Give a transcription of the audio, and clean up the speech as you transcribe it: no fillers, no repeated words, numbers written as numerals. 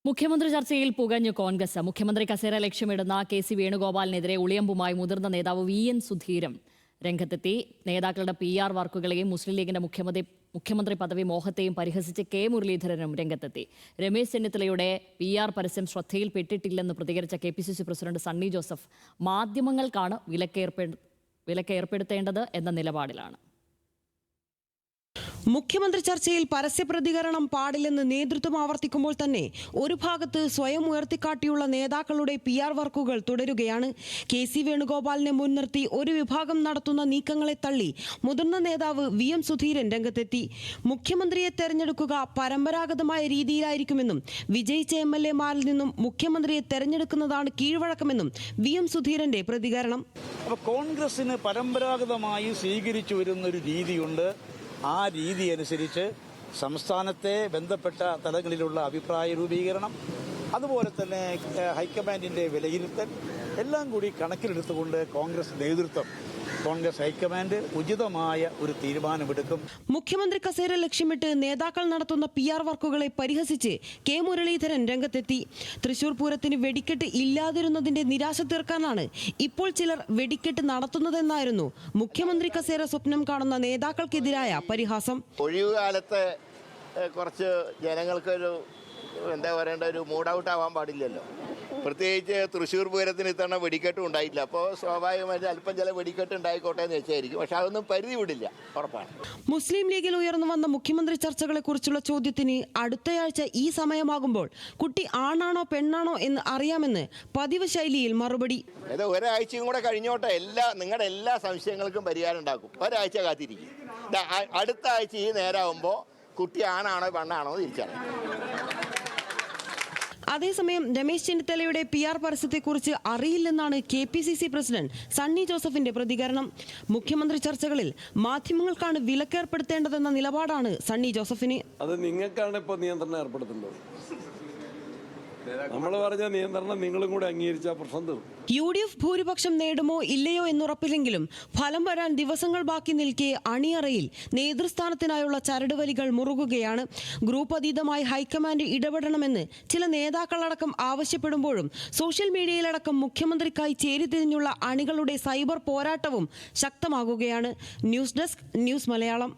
മുഖ്യമന്ത്രി ചർച്ചയിൽ പുകഞ്ഞു കോൺഗ്രസ്. മുഖ്യമന്ത്രി കസേര ലക്ഷ്യമിടുന്ന കെ.സി. വേണുഗോപാലിനെതിരെ ഉളിയമ്പുമായി മുതിർന്ന നേതാവ് വി.എൻ. സുധീരൻ രംഗത്തെത്തി. നേതാക്കളുടെ PR വർക്കുകളെയും മുസ്ലിം ലീഗിന്റെ മുഖ്യമന്ത്രി പദവി മോഹത്തെയും പരിഹസിച്ച് കെ. മുരളീധരനും രംഗത്തെത്തി. രമേശ് ചെന്നിത്തലയുടെ PR പരസ്യം ശ്രദ്ധയിൽപ്പെട്ടിട്ടില്ലെന്ന് പ്രതികരിച്ച KPCC പ്രസിഡന്റ് സണ്ണി ജോസഫ് മാധ്യമങ്ങൾക്കാണ് വിലക്കേർപ്പെടുത്തേണ്ടത് എന്ന നിലപാടിലാണ്. മുഖ്യമന്ത്രി ചർച്ചയിൽ പരസ്യ പ്രതികരണം പാടില്ലെന്ന് നേതൃത്വം ആവർത്തിക്കുമ്പോൾ തന്നെ ഒരു ഭാഗത്ത് സ്വയം ഉയർത്തിക്കാട്ടിയുള്ള നേതാക്കളുടെ PR വർക്കുകൾ തുടരുകയാണ്. കെ.സി. വേണുഗോപാലിനെ മുൻനിർത്തി ഒരു വിഭാഗം നടത്തുന്ന നീക്കങ്ങളെ തള്ളി മുതിർന്ന നേതാവ് വി.എം. സുധീരൻ രംഗത്തെത്തി. മുഖ്യമന്ത്രിയെ തെരഞ്ഞെടുക്കുക പരമ്പരാഗതമായ രീതിയിലായിരിക്കുമെന്നും വിജയിച്ച MLA-മാരിൽ നിന്നും മുഖ്യമന്ത്രിയെ തെരഞ്ഞെടുക്കുന്നതാണ് കീഴ്വഴക്കമെന്നും വി.എം. സുധീരന്റെ പ്രതികരണം. കോൺഗ്രസിന് പരമ്പരാഗതമായി സ്വീകരിച്ചു വരുന്ന ഒരു രീതിയുണ്ട്. ആ രീതി അനുസരിച്ച് സംസ്ഥാനത്തെ ബന്ധപ്പെട്ട തലങ്ങളിലുള്ള അഭിപ്രായ രൂപീകരണം, അതുപോലെ തന്നെ ഹൈക്കമാൻഡിന്റെ വിലയിരുത്തൽ എല്ലാം കൂടി കണക്കിലെടുത്തുകൊണ്ട് കോൺഗ്രസ് ഹൈക്കമാൻഡ് ഉചിതമായ ഒരു തീരുമാനമെടുക്കും. മുഖ്യമന്ത്രി കസേര ലക്ഷ്യമിട്ട് നേതാക്കൾ നടത്തുന്ന PR വർക്കുകളെ പരിഹസിച്ച് കെ. മുരളീധരൻ രംഗത്തെത്തി. തൃശൂർ പൂരത്തിന് വെടിക്കെട്ട് ഇല്ലാതിരുന്നതിന്റെ നിരാശ തീർക്കാനാണ് ഇപ്പോൾ ചിലർ വെടിക്കെട്ട് നടത്തുന്നതെന്നായിരുന്നു മുഖ്യമന്ത്രി കസേര സ്വപ്നം കാണുന്ന നേതാക്കൾക്കെതിരായ പരിഹാസം. ഒഴിവുകാലത്ത് കുറച്ച് ജനങ്ങൾക്കൊരു ഒരു മൂഡ് ഔട്ട് ആവാൻ പാടില്ലല്ലോ. പ്രത്യേകിച്ച് തൃശ്ശൂർ പൂരത്തിന് ഇത്തവണ വെടിക്കെട്ടും ഉണ്ടായിട്ടില്ല. അപ്പോൾ സ്വാഭാവികമായിട്ട് അല്പം ചില വെടിക്കെട്ട് ഉണ്ടായിക്കോട്ടെ എന്ന് വെച്ചായിരിക്കും. പക്ഷെ അതൊന്നും പരിധി വിടില്ല, ഉറപ്പാണ്. മുസ്ലിം ലീഗിൽ ഉയർന്നു വന്ന മുഖ്യമന്ത്രി ചർച്ചകളെ കുറിച്ചുള്ള ചോദ്യത്തിന് അടുത്തയാഴ്ച ഈ സമയമാകുമ്പോൾ കുട്ടി ആണാണോ പെണ്ണാണോ എന്ന് അറിയാമെന്ന് പതിവ് ശൈലിയിൽ മറുപടി. ഒരാഴ്ചയും കൂടെ കഴിഞ്ഞോട്ടെ, നിങ്ങളുടെ എല്ലാ സംശയങ്ങൾക്കും പരിഹാരം ഉണ്ടാക്കും. ഒരാഴ്ച കാത്തിരിക്കും. അടുത്ത ആഴ്ച ഈ നേരമാകുമ്പോൾ കുട്ടി ആണാണോ പെണ്ണാണോ തിരിച്ചറിയാം. അതേസമയം രമേശ് ചെന്നിത്തലയുടെ PR പരസ്യത്തെക്കുറിച്ച് അറിയില്ലെന്നാണ് KPCC പ്രസിഡന്റ് സണ്ണി ജോസഫിന്റെ പ്രതികരണം. മുഖ്യമന്ത്രി ചർച്ചകളിൽ മാധ്യമങ്ങൾക്കാണ് വിലക്കേർപ്പെടുത്തേണ്ടതെന്ന നിലപാടാണ് സണ്ണി ജോസഫിന്. അത് നിങ്ങൾക്കാണ് ഇപ്പോൾ നിയന്ത്രണം ഏർപ്പെടുത്തേണ്ടത്. നമ്മൾ പറഞ്ഞ നിയന്ത്രണം നിങ്ങളും കൂടെ അംഗീകരിച്ച പ്രശ്നം തീർന്നു. UDF ഭൂരിപക്ഷം നേടുമോ ഇല്ലയോ എന്നുറപ്പില്ലെങ്കിലും ഫലം വരാൻ ദിവസങ്ങൾ ബാക്കി നിൽക്കെ അണിയറയിൽ നേതൃസ്ഥാനത്തിനായുള്ള ചരടുവലികൾ മുറുകുകയാണ്. ഗ്രൂപ്പ് അതീതമായി ഹൈക്കമാൻഡ് ഇടപെടണമെന്ന് ചില നേതാക്കളടക്കം ആവശ്യപ്പെടുമ്പോഴും സോഷ്യൽ മീഡിയയിലടക്കം മുഖ്യമന്ത്രിക്കായി ചേരിതിരിഞ്ഞുള്ള അണികളുടെ സൈബർ പോരാട്ടവും ശക്തമാകുകയാണ്. News desk, news Malayalam.